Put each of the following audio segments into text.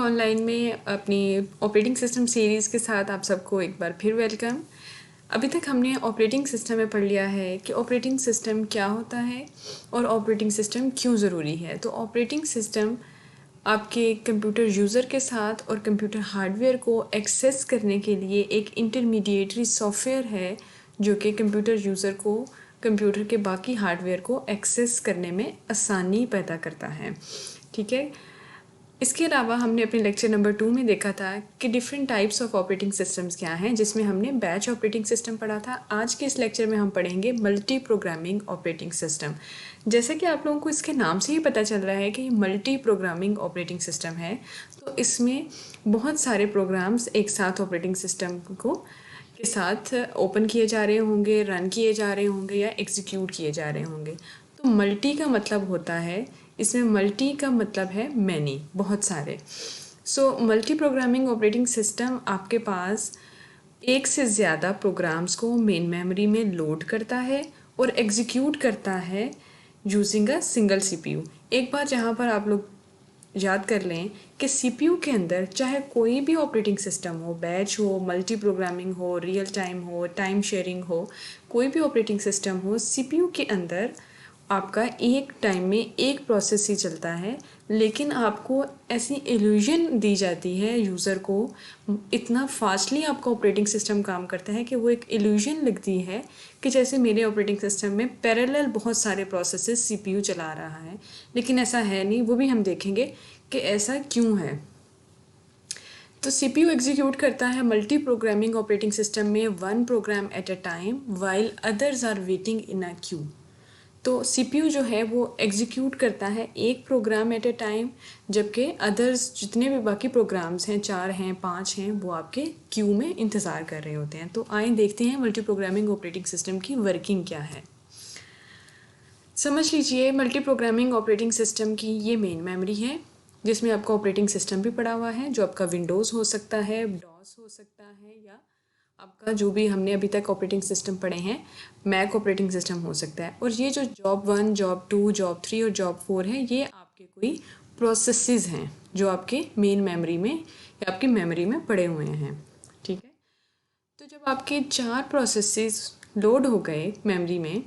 Online में अपनी operating system series के साथ आप सबको एक बार फिर वेलकम। अभी तक हमने ऑपरेटिंग सिस्टम में पढ़ लिया है कि ऑपरेटिंग सिस्टम क्या होता है और ऑपरेटिंग सिस्टम क्यों ज़रूरी है। तो ऑपरेटिंग सिस्टम आपके कंप्यूटर यूज़र के साथ और कंप्यूटर हार्डवेयर को एक्सेस करने के लिए एक इंटरमीडिएटरी सॉफ्टवेयर है जो कि कंप्यूटर यूज़र को कंप्यूटर के बाकी हार्डवेयर को एक्सेस करने में आसानी पैदा करता है। ठीक है, इसके अलावा हमने अपने लेक्चर नंबर 2 में देखा था कि different types of operating systems क्या हैं, जिसमें हमने बैच ऑपरेटिंग सिस्टम पढ़ा था। आज के इस लेक्चर में हम पढ़ेंगे मल्टी प्रोग्रामिंग ऑपरेटिंग सिस्टम। जैसे कि आप लोगों को इसके नाम से ही पता चल रहा है कि ये मल्टी प्रोग्रामिंग ऑपरेटिंग सिस्टम है, तो इसमें बहुत सारे प्रोग्राम्स एक साथ ऑपरेटिंग सिस्टम को के साथ ओपन किए जा रहे होंगे, रन किए जा रहे होंगे या एग्जीक्यूट किए जा रहे होंगे। तो मल्टी का मतलब होता है, इसमें मल्टी का मतलब है मैनी, बहुत सारे। So multi programming operating system आपके पास एक से ज़्यादा प्रोग्राम्स को मेन मेमोरी में लोड करता है और एग्जीक्यूट करता है यूजिंग अ सिंगल सीपीयू। एक बार जहाँ पर आप लोग याद कर लें कि सीपीयू के अंदर चाहे कोई भी ऑपरेटिंग सिस्टम हो, बैच हो, मल्टी प्रोग्रामिंग हो, रियल टाइम हो, टाइम शेयरिंग हो, कोई भी ऑपरेटिंग सिस्टम हो, सीपीयू के अंदर आपका एक टाइम में एक प्रोसेस ही चलता है। लेकिन आपको ऐसी इल्यूजन दी जाती है यूज़र को, इतना फास्टली आपका ऑपरेटिंग सिस्टम काम करता है कि वो एक इल्यूजन लगती है कि जैसे मेरे ऑपरेटिंग सिस्टम में पैरेलल बहुत सारे प्रोसेसेस सीपीयू चला रहा है, लेकिन ऐसा है नहीं। वो भी हम देखेंगे कि ऐसा क्यों है। तो सीपीयू एग्जीक्यूट करता है मल्टी प्रोग्रामिंग ऑपरेटिंग सिस्टम में one program at a time while others are waiting in a queue. तो सीपीयू जो है वो एग्जीक्यूट करता है एक प्रोग्राम एट अ टाइम, जबकि अदर्स जितने भी बाकी प्रोग्राम्स हैं, 4 हैं, 5 हैं, वो आपके क्यू में इंतज़ार कर रहे होते हैं। तो आइए देखते हैं मल्टी प्रोग्रामिंग ऑपरेटिंग सिस्टम की वर्किंग क्या है। समझ लीजिए मल्टी प्रोग्रामिंग ऑपरेटिंग सिस्टम की ये मेन मेमोरी है, जिसमें आपका ऑपरेटिंग सिस्टम भी पड़ा हुआ है, जो आपका विंडोज़ हो सकता है, डॉस हो सकता है, या आपका जो भी हमने अभी तक ऑपरेटिंग सिस्टम पढ़े हैं, मैक ऑपरेटिंग सिस्टम हो सकता है। और ये जो जॉब 1, जॉब 2, जॉब 3 और जॉब 4 है, ये आपके कोई प्रोसेसेस हैं जो आपके मेन मेमोरी में या आपकी मेमोरी में पड़े हुए हैं। ठीक है, तो जब आपके 4 प्रोसेसेस लोड हो गए मेमोरी में,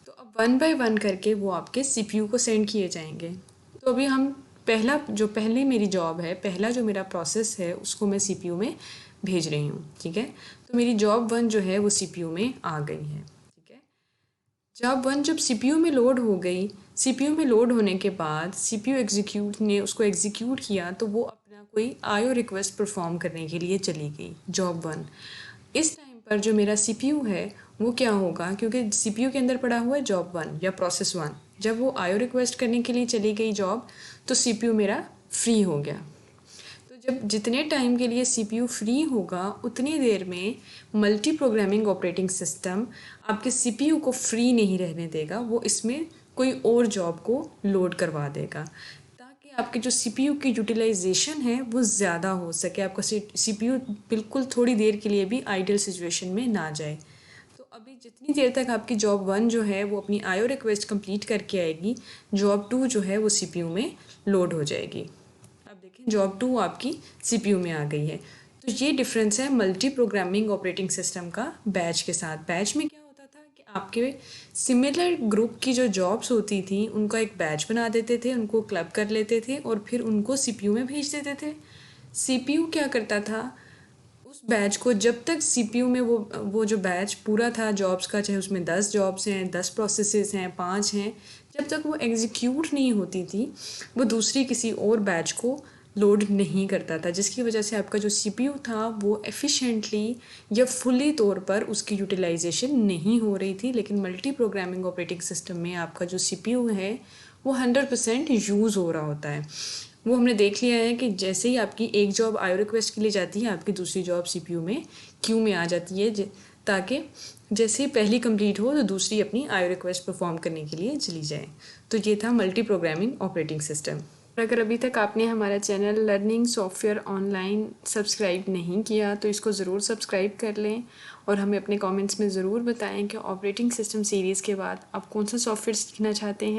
तो अब 1 बाय 1 करके वो आपके सीपीयू को सेंड किए जाएंगे। तो अभी हम पहले मेरी जॉब है, पहला जो मेरा प्रोसेस है, उसको मैं सीपीयू में भेज रही हूँ। ठीक है, तो मेरी जॉब 1 जो है वो सीपीयू में आ गई है। ठीक है, जॉब 1 जब सीपीयू में लोड हो गई, सीपीयू में लोड होने के बाद सीपीयू एग्जीक्यूट ने उसको एग्जीक्यूट किया, तो वो अपना कोई आईओ रिक्वेस्ट परफॉर्म करने के लिए चली गई जॉब 1। इस टाइम पर जो मेरा सीपीयू है वो क्या होगा, क्योंकि सीपीयू के अंदर पड़ा हुआ है जॉब 1 या प्रोसेस 1, जब वो आईओ रिक्वेस्ट करने के लिए चली गई जॉब, तो सीपीयू मेरा फ्री हो गया। तो जब जितने टाइम के लिए सीपीयू फ्री होगा, उतनी देर में मल्टी प्रोग्रामिंग ऑपरेटिंग सिस्टम आपके सीपीयू को फ्री नहीं रहने देगा, वो इसमें कोई और जॉब को लोड करवा देगा, ताकि आपके जो सीपीयू की यूटिलाइजेशन है वो ज़्यादा हो सके, आपका सीपीयू बिल्कुल थोड़ी देर के लिए भी आइडल सिचुएशन में ना जाए। तो अभी जितनी देर तक आपकी जॉब 1 जो है वो अपनी आईओ रिक्वेस्ट कंप्लीट करके आएगी, जॉब 2 जो है वो सीपीयू में लोड हो जाएगी। अब देखें जॉब 2 आपकी सीपीयू में आ गई है। तो ये डिफरेंस है मल्टी प्रोग्रामिंग ऑपरेटिंग सिस्टम का बैच के साथ। बैच में क्या होता था कि आपके सिमिलर ग्रुप की जो जॉब्स होती थी उनका एक बैच बना देते थे, उनको क्लब कर लेते थे और फिर उनको सीपीयू में भेज देते थे। सीपीयू क्या करता था, उस बैच को जब तक सीपीयू में वो जो बैच पूरा था जॉब्स का, चाहे उसमें 10 जॉब्स हैं, 10 प्रोसेसेस हैं, 5 हैं, जब तक वो एग्जीक्यूट नहीं होती थी, वो दूसरी किसी और बैच को लोड नहीं करता था, जिसकी वजह से आपका जो सीपीयू था वो एफिशिएंटली या फुली तौर पर उसकी यूटिलाइजेशन नहीं हो रही थी। लेकिन मल्टी प्रोग्रामिंग ऑपरेटिंग सिस्टम में आपका जो सीपीयू है वो 100% यूज़ हो रहा होता है। वो हमने देख लिया है कि जैसे ही आपकी एक जॉब आईओ रिक्वेस्ट के लिए जाती है, आपकी दूसरी जॉब सीपीयू में क्यू में आ जाती है, ताकि जैसे ही पहली कंप्लीट हो तो दूसरी अपनी आईओ रिक्वेस्ट परफॉर्म करने के लिए चली जाए। तो ये था मल्टी प्रोग्रामिंग ऑपरेटिंग सिस्टम। अगर अभी तक आपने हमारा channel learning software online subscribe नहीं किया तो इसको ज़रूर सब्सक्राइब कर लें और हमें अपने कमेंट्स में ज़रूर बताएं कि ऑपरेटिंग सिस्टम सीरीज़ के बाद आप कौन सा सॉफ्टवेयर सीखना चाहते हैं।